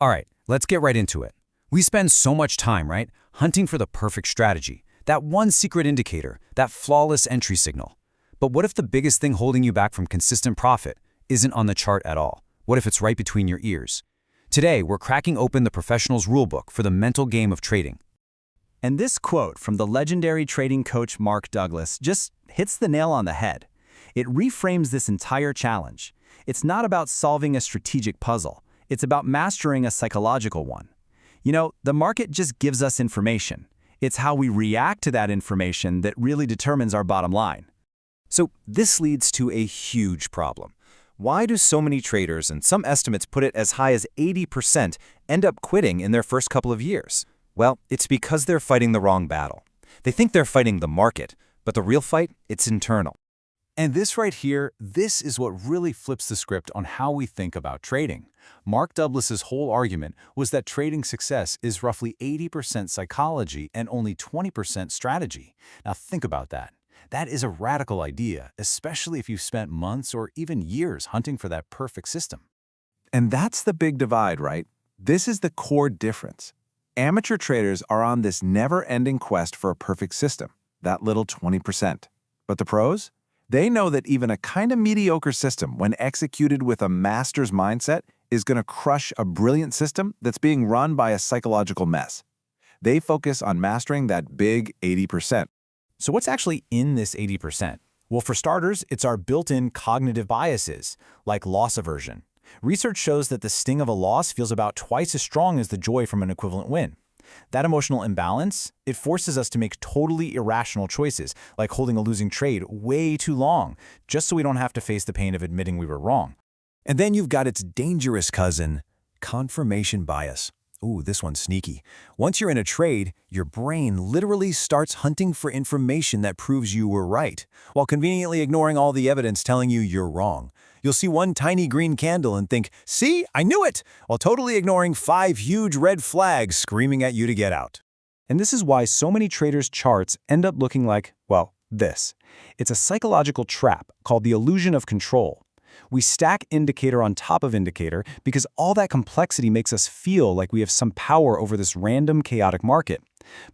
All right, let's get right into it. We spend so much time, right, hunting for the perfect strategy, that one secret indicator, that flawless entry signal. But what if the biggest thing holding you back from consistent profit isn't on the chart at all? What if it's right between your ears? Today, we're cracking open the professional's rulebook for the mental game of trading. And this quote from the legendary trading coach Mark Douglas just hits the nail on the head. It reframes this entire challenge. It's not about solving a strategic puzzle. It's about mastering a psychological one. You know, the market just gives us information. It's how we react to that information that really determines our bottom line. So this leads to a huge problem. Why do so many traders, and some estimates put it as high as 80%, end up quitting in their first couple of years? Well, it's because they're fighting the wrong battle. They think they're fighting the market, but the real fight, it's internal. And this right here, this is what really flips the script on how we think about trading. Mark Douglas's whole argument was that trading success is roughly 80% psychology and only 20% strategy. Now think about that. That is a radical idea, especially if you've spent months or even years hunting for that perfect system. And that's the big divide, right? This is the core difference. Amateur traders are on this never-ending quest for a perfect system, that little 20%. But the pros? They know that even a kind of mediocre system, when executed with a master's mindset, is going to crush a brilliant system that's being run by a psychological mess. They focus on mastering that big 80%. So what's actually in this 80%? Well, for starters, it's our built-in cognitive biases, like loss aversion. Research shows that the sting of a loss feels about twice as strong as the joy from an equivalent win. That emotional imbalance, it forces us to make totally irrational choices, like holding a losing trade way too long, just so we don't have to face the pain of admitting we were wrong. And then you've got its dangerous cousin, confirmation bias. Ooh, this one's sneaky. Once you're in a trade, your brain literally starts hunting for information that proves you were right, while conveniently ignoring all the evidence telling you you're wrong. You'll see one tiny green candle and think, "See, I knew it," while totally ignoring 5 huge red flags screaming at you to get out. And this is why so many traders' charts end up looking like, well, this. It's a psychological trap called the illusion of control. We stack indicator on top of indicator because all that complexity makes us feel like we have some power over this random, chaotic market.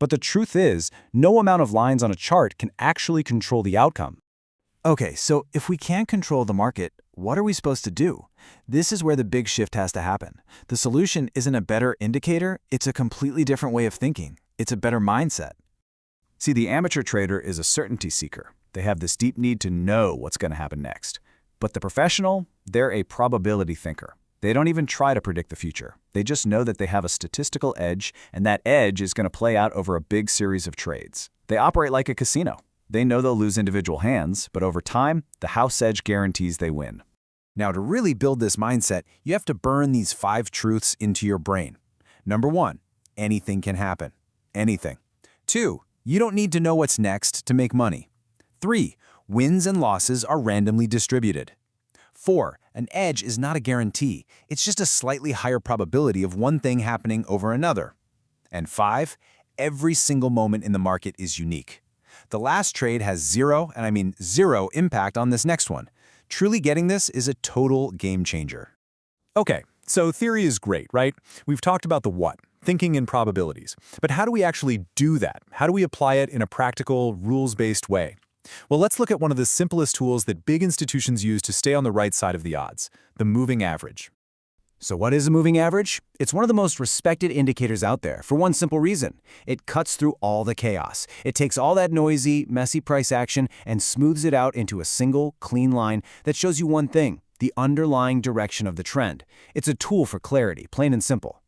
But the truth is, no amount of lines on a chart can actually control the outcome. Okay, so if we can't control the market, what are we supposed to do? This is where the big shift has to happen. The solution isn't a better indicator, it's a completely different way of thinking. It's a better mindset. See, the amateur trader is a certainty seeker. They have this deep need to know what's going to happen next. But the professional, they're a probability thinker. They don't even try to predict the future. They just know that they have a statistical edge, and that edge is going to play out over a big series of trades. They operate like a casino. They know they'll lose individual hands, but over time, the house edge guarantees they win. Now, to really build this mindset, you have to burn these 5 truths into your brain. Number 1, anything can happen. Anything. 2, you don't need to know what's next to make money. 3, wins and losses are randomly distributed. 4, an edge is not a guarantee. It's just a slightly higher probability of one thing happening over another. And 5, every single moment in the market is unique. The last trade has zero, and I mean zero, impact on this next one. Truly getting this is a total game changer. Okay, so theory is great, right? We've talked about the what, thinking in probabilities. But how do we actually do that? How do we apply it in a practical, rules-based way? Well, let's look at one of the simplest tools that big institutions use to stay on the right side of the odds, the moving average. So what is a moving average? It's one of the most respected indicators out there for one simple reason. It cuts through all the chaos. It takes all that noisy, messy price action and smooths it out into a single, clean line that shows you one thing, the underlying direction of the trend. It's a tool for clarity, plain and simple.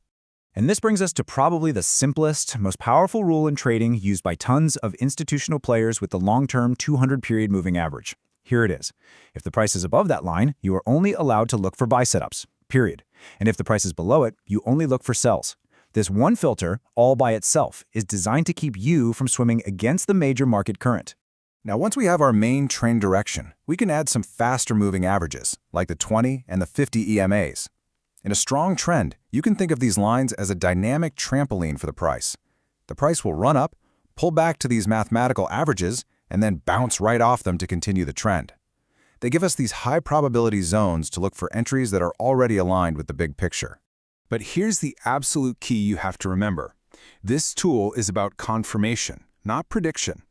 And this brings us to probably the simplest, most powerful rule in trading used by tons of institutional players with the long-term 200-period moving average. Here it is. If the price is above that line, you are only allowed to look for buy setups, period. And if the price is below it, you only look for sells. This one filter, all by itself, is designed to keep you from swimming against the major market current. Now, once we have our main trend direction, we can add some faster moving averages, like the 20 and the 50 EMAs. In a strong trend, you can think of these lines as a dynamic trampoline for the price. The price will run up, pull back to these mathematical averages, and then bounce right off them to continue the trend. They give us these high probability zones to look for entries that are already aligned with the big picture. But here's the absolute key you have to remember. This tool is about confirmation, not prediction.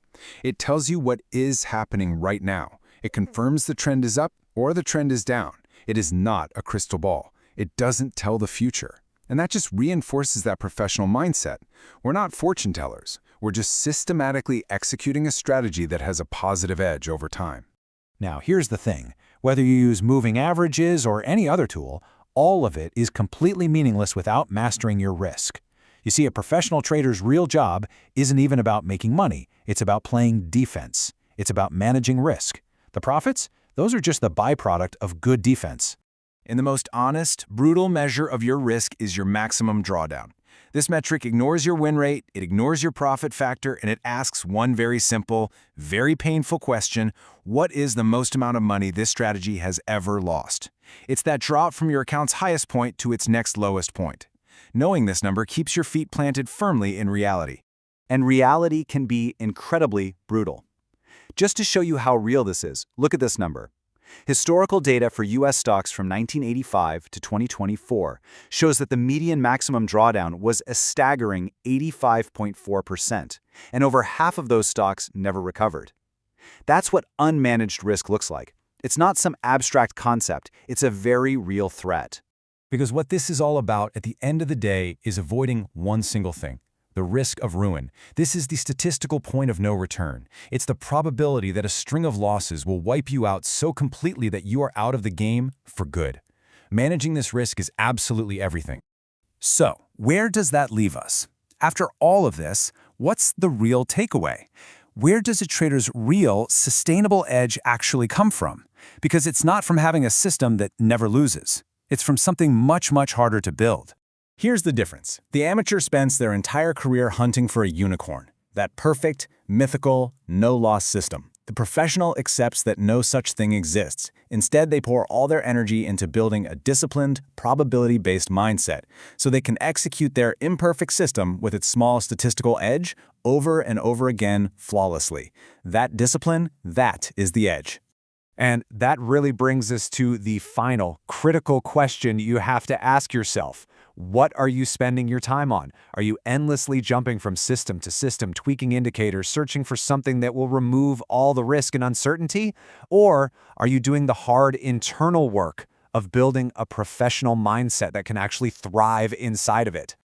It tells you what is happening right now. It confirms the trend is up or the trend is down. It is not a crystal ball. It doesn't tell the future. And that just reinforces that professional mindset. We're not fortune tellers. We're just systematically executing a strategy that has a positive edge over time. Now, here's the thing. Whether you use moving averages or any other tool, all of it is completely meaningless without mastering your risk. You see, a professional trader's real job isn't even about making money. It's about playing defense. It's about managing risk. The profits? Those are just the byproduct of good defense. And the most honest, brutal measure of your risk is your maximum drawdown. This metric ignores your win rate, it ignores your profit factor, and it asks one very simple, very painful question: what is the most amount of money this strategy has ever lost? It's that drop from your account's highest point to its next lowest point. Knowing this number keeps your feet planted firmly in reality. And reality can be incredibly brutal. Just to show you how real this is, look at this number. Historical data for U.S. stocks from 1985 to 2024 shows that the median maximum drawdown was a staggering 85.4%, and over half of those stocks never recovered. That's what unmanaged risk looks like. It's not some abstract concept, it's a very real threat. Because what this is all about at the end of the day is avoiding one single thing: the risk of ruin. This is the statistical point of no return. It's the probability that a string of losses will wipe you out so completely that you are out of the game for good. Managing this risk is absolutely everything. So, where does that leave us? After all of this, what's the real takeaway? Where does a trader's real, sustainable edge actually come from? Because it's not from having a system that never loses. It's from something much, much harder to build. Here's the difference. The amateur spends their entire career hunting for a unicorn, that perfect, mythical, no-loss system. The professional accepts that no such thing exists. Instead, they pour all their energy into building a disciplined, probability-based mindset so they can execute their imperfect system with its small statistical edge over and over again flawlessly. That discipline, that is the edge. And that really brings us to the final, critical question you have to ask yourself. What are you spending your time on? Are you endlessly jumping from system to system, tweaking indicators, searching for something that will remove all the risk and uncertainty? Or are you doing the hard internal work of building a professional mindset that can actually thrive inside of it?